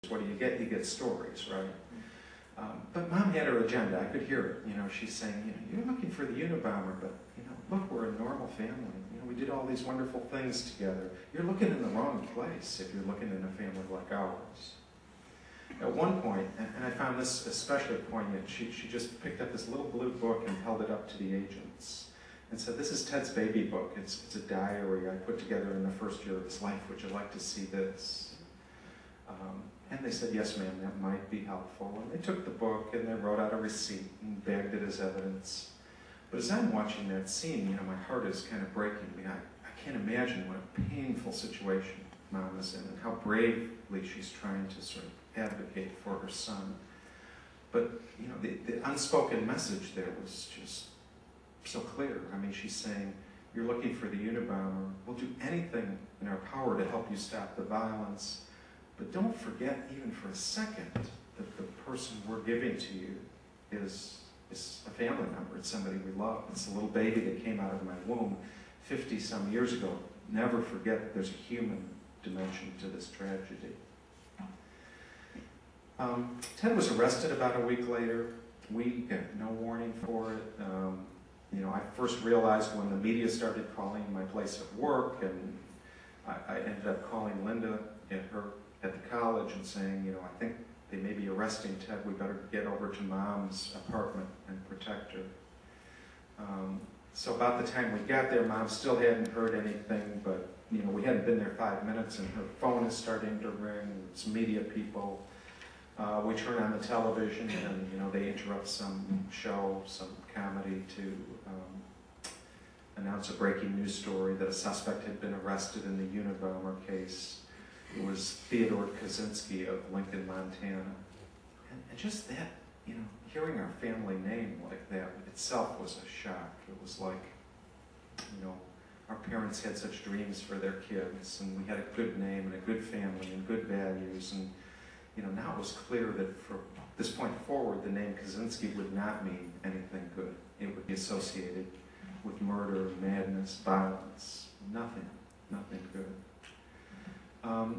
What do you get? You get stories, right? But Mom had her agenda. I could hear it. You know, she's saying, you know, you're looking for the Unabomber, but you know, look, we're a normal family. You know, we did all these wonderful things together. You're looking in the wrong place if you're looking in a family like ours. At one point, and I found this especially poignant, she just picked up this little blue book and held it up to the agents and said, "This is Ted's baby book. It's a diary I put together in the first year of his life. Would you like to see this?" And they said, "Yes, ma'am, that might be helpful." And they took the book and they wrote out a receipt and bagged it as evidence. But as I'm watching that scene, you know, my heart is kind of breaking me. I can't imagine what a painful situation Mom is in and how bravely she's trying to sort of advocate for her son. But, you know, the unspoken message there was just so clear. I mean, she's saying, you're looking for the Unabomber. We'll do anything in our power to help you stop the violence. But don't forget, even for a second, that the person we're giving to you is a family member. It's somebody we love. It's a little baby that came out of my womb 50-some years ago. Never forget that there's a human dimension to this tragedy. Ted was arrested about a week later. We got no warning for it. You know, I first realized when the media started calling my place of work, and I ended up calling Linda at the college and saying, you know, I think they may be arresting Ted. We better get over to Mom's apartment and protect her. So about the time we got there, Mom still hadn't heard anything, but you know, we hadn't been there 5 minutes, and her phone is starting to ring. It's media people. We turn on the television, and you know, they interrupt some show, some comedy, to announce a breaking news story that a suspect had been arrested in the Unabomber case. It was Theodore Kaczynski of Lincoln, Montana. And just that, you know, hearing our family name like that itself was a shock. It was like, you know, our parents had such dreams for their kids, and we had a good name and a good family and good values. And, you know, now it was clear that from this point forward, the name Kaczynski would not mean anything good. It would be associated with murder, madness, violence, nothing good.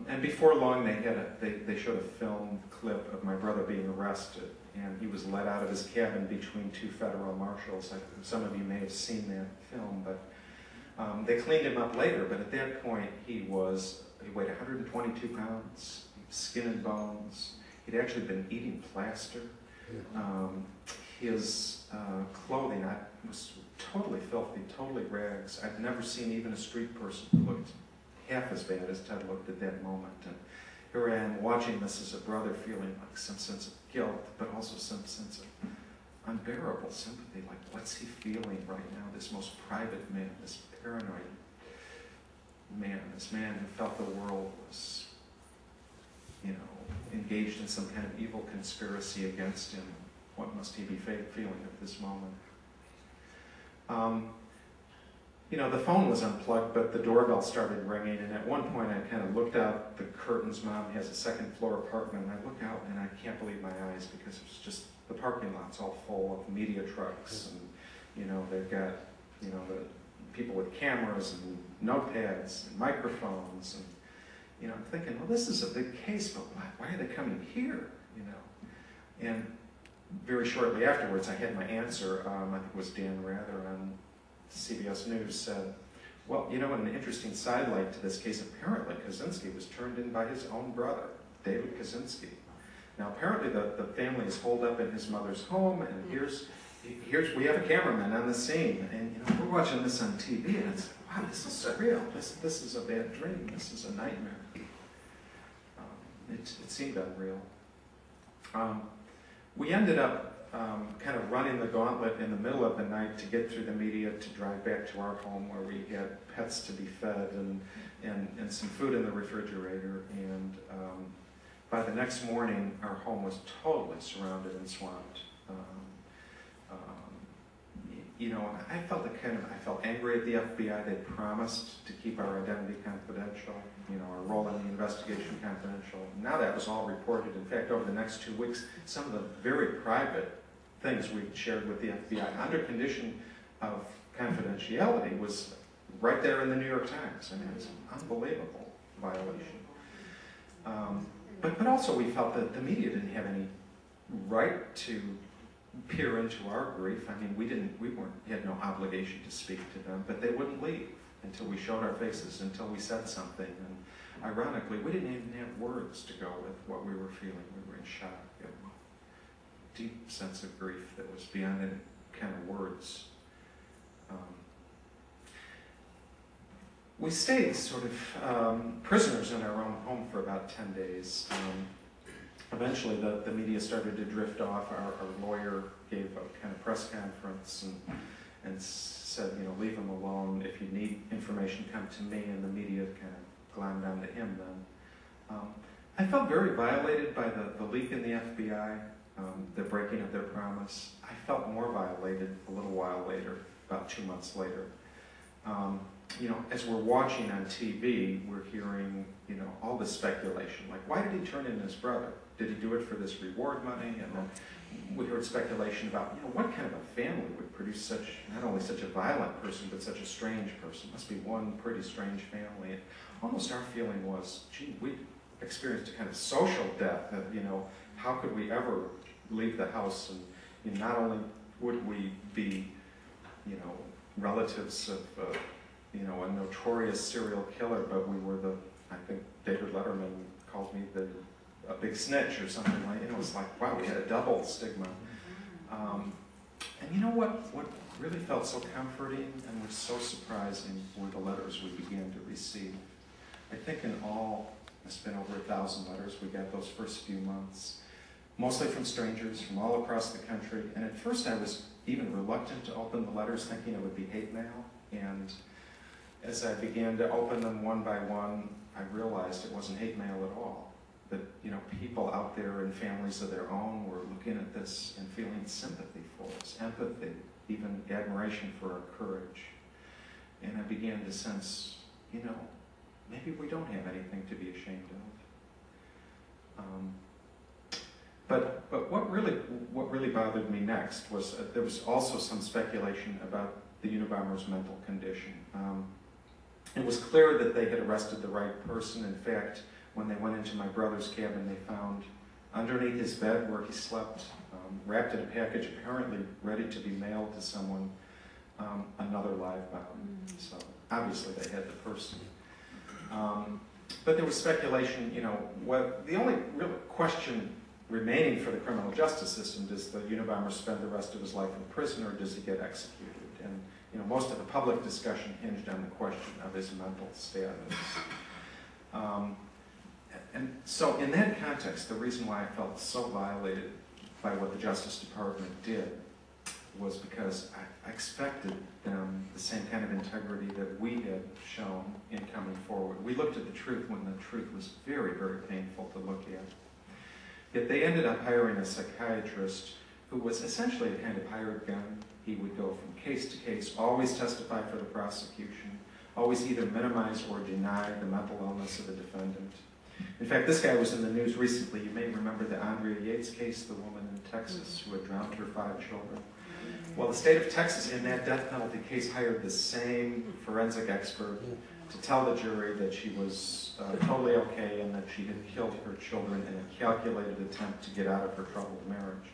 And before long, they showed a film clip of my brother being arrested, and he was led out of his cabin between two federal marshals. Some of you may have seen that film, but they cleaned him up later. But at that point, he weighed 122 pounds, skin and bones. He'd actually been eating plaster. His clothing was totally filthy, totally rags. I'd never seen even a street person who looked half as bad as Ted looked at that moment. And here I am watching this as a brother, feeling like some sense of guilt, but also some sense of unbearable sympathy. Like, what's he feeling right now? This most private man, this paranoid man, this man who felt the world was, you know, engaged in some kind of evil conspiracy against him. What must he be feeling at this moment? You know, the phone was unplugged, but the doorbell started ringing, and at one point I kind of looked out the curtains. Mom has a second-floor apartment, and I look out and I can't believe my eyes, because it's just, the parking lot's all full of media trucks, and, you know, they've got, you know, the people with cameras and notepads and microphones, and, you know, I'm thinking, well, this is a big case, but why are they coming here, you know? And very shortly afterwards, I had my answer. I think it was Dan Rather on CBS News said, well, you know, an interesting sidelight to this case, apparently Kaczynski was turned in by his own brother, David Kaczynski. Now, apparently the family is holed up in his mother's home, and here's we have a cameraman on the scene, and you know, we're watching this on TV, and it's, wow, this is surreal. This is a bad dream. This is a nightmare. It seemed unreal. We ended up kind of running the gauntlet in the middle of the night to get through the media to drive back to our home, where we had pets to be fed and some food in the refrigerator. And by the next morning, our home was totally surrounded and swamped. You know, I felt angry at the FBI. They promised to keep our identity confidential, you know, our role in the investigation confidential. Now that was all reported. In fact, over the next 2 weeks, some of the very private things we shared with the FBI under condition of confidentiality was right there in the New York Times. I mean, it's an unbelievable violation. But also we felt that the media didn't have any right to peer into our grief. I mean, we had no obligation to speak to them, but they wouldn't leave until we showed our faces, until we said something. And ironically, we didn't even have words to go with what we were feeling. We were in shock, a deep sense of grief that was beyond any kind of words. We stayed sort of prisoners in our own home for about 10 days. Eventually, the media started to drift off. Our lawyer gave a kind of press conference and said, you know, leave him alone. If you need information, come to me. And the media kind of glommed onto him then. I felt very violated by the leak in the FBI, the breaking of their promise. I felt more violated a little while later, about 2 months later. You know, as we're watching on TV, we're hearing, you know, all this speculation. Like, why did he turn in his brother? Did he do it for this reward money? And then we heard speculation about, you know, what kind of a family would produce such, not only such a violent person, but such a strange person. Must be one pretty strange family. And almost our feeling was, gee, we experienced a kind of social death. That, you know, how could we ever leave the house? And you know, not only would we be, you know, relatives of, you know, a notorious serial killer, but we were I think David Letterman called me a big snitch or something like, you know, it's like, wow, we had a double stigma. And you know what really felt so comforting and was so surprising were the letters we began to receive. I think in all, it's been over 1,000 letters we got those first few months, mostly from strangers from all across the country. And at first I was even reluctant to open the letters, thinking it would be hate mail. And as I began to open them one by one, I realized it wasn't hate mail at all. That, you know, people out there in families of their own were looking at this and feeling sympathy for us, empathy, even admiration for our courage. And I began to sense, you know, maybe we don't have anything to be ashamed of. But what really bothered me next was there was also some speculation about the Unabomber's mental condition. It was clear that they had arrested the right person. In fact, when they went into my brother's cabin, they found underneath his bed where he slept, wrapped in a package apparently ready to be mailed to someone, another live bound. So obviously they had the person. But there was speculation, you know, the only real question remaining for the criminal justice system, does the Unabomber spend the rest of his life in prison or does he get executed? And you know, most of the public discussion hinged on the question of his mental status. And so in that context, the reason why I felt so violated by what the Justice Department did was because I expected them the same kind of integrity that we had shown in coming forward. We looked at the truth when the truth was very, very painful to look at. Yet they ended up hiring a psychiatrist who was essentially a kind of hired gun. He would go from case to case, always testify for the prosecution, always either minimize or deny the mental illness of the defendant. In fact, this guy was in the news recently. You may remember the Andrea Yates case, the woman in Texas who had drowned her 5 children. Well, the state of Texas, in that death penalty case, hired the same forensic expert to tell the jury that she was totally okay and that she had killed her children in a calculated attempt to get out of her troubled marriage.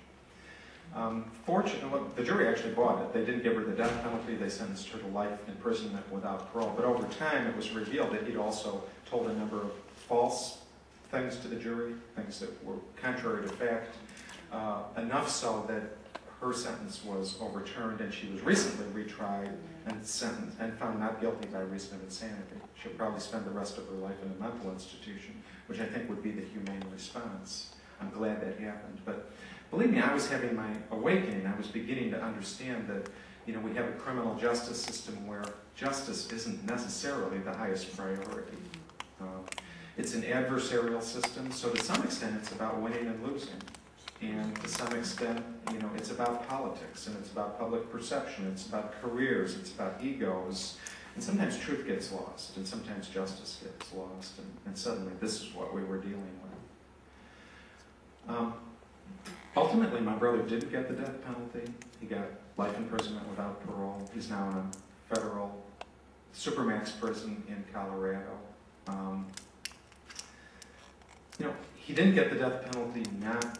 Fortunately, the jury actually bought it. They didn't give her the death penalty. They sentenced her to life imprisonment without parole. But over time, it was revealed that he'd also told a number of false things to the jury, things that were contrary to fact, enough so that her sentence was overturned, and she was recently retried and sentenced and found not guilty by reason of insanity. She'll probably spend the rest of her life in a mental institution, which I think would be the humane response. I'm glad that happened. But believe me, I was having my awakening. I was beginning to understand that, you know, we have a criminal justice system where justice isn't necessarily the highest priority. It's an adversarial system, so to some extent it's about winning and losing. And to some extent, you know, it's about politics, and it's about public perception, it's about careers, it's about egos, and sometimes truth gets lost, and sometimes justice gets lost, and suddenly this is what we were dealing with. Ultimately, my brother didn't get the death penalty. He got life imprisonment without parole. He's now in a federal supermax prison in Colorado. You know, he didn't get the death penalty not